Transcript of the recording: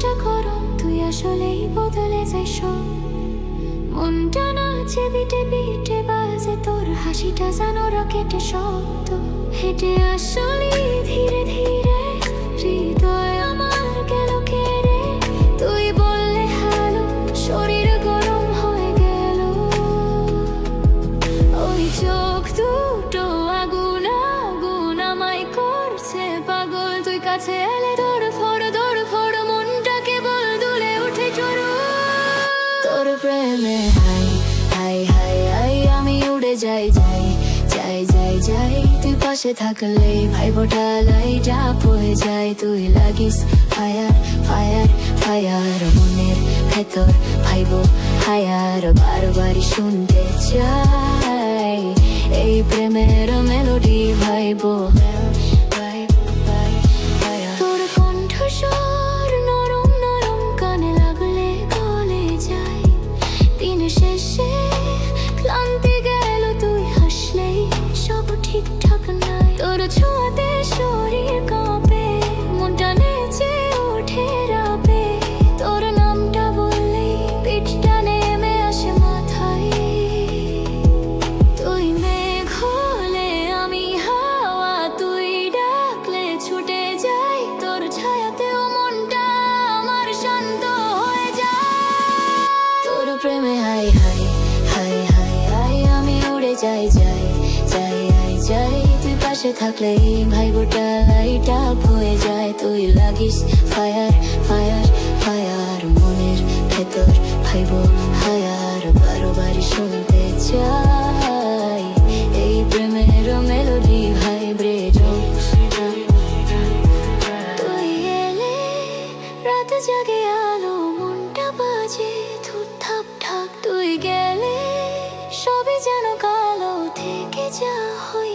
মনটা গরম, তুই আসলেই বদলে যাই সব। মনটা নাচে বিটে বিটে বাজে, তোর হাসিটা যেন রকেটে শব্দ। হেঁটে আসলি ধীরে ধীরে, হৃদয় আমার গেল কেড়ে। তুই বললে হ্যালো, শরীর গরম হয়ে গেল। ওই চোখ দুটো আগুন আগুন, আমায় করছে পাগল। তুই কাছে এলে দৌড় ফড় মনটা কেবল দুলে উঠে চড়ো। তোর প্রেমে হাই হাই হাই হাই, আমি উড়ে যাই যাই যাই যাই যাই। তুই পাশে থাকলে ভাইবোটা লাইট আপ হয়ে যায়। তুই লাগিস ফায়ার ফায়ার ফায়ার, মনের ভেতর ভাইবো হায়ার। বারবারই শুনতে চাই এই প্রেমের মেলোডি ভাইবো। তোর কণ্ঠস্বর নরম নরম, কানে লাগলে গলে যায়। দিনের শেষে ক্লান্তি গেল, তুই হাসলেই সব ঠিকঠাক নাই। তোর ছোঁয়াতে শরীর কাঁপে, মনটা নেচে ওঠে রাবে। তোর নামটা বললেই পিঠটা নেমে আসে মাথায়। তুই মেঘ হলে আমি হাওয়া, তুই ডাকলে ছুটে যাই। তোর ছায়াতেও মনটা আমার শান্ত হয়ে যায়। তোর প্রেমে high high high high high, আমি উড়ে যাই যাই যাই যাই। তুই পাশে থাকলে ভাইবোটা লাইট আপ হয়ে যায়। তুই লাগিস ফায়ার ফায়ার ফায়ার, মনের ভেতর ভাইবো হায়ার। বারবারই শুনতে চাই এই প্রেমের মেলোডি ভাইব্রেট। তুই এলে রাত জাগে আলো, মনটা বাজে ধুক থাপ ঠাক। তুই গেলে সবই যেন কালো থেকে যা হয়।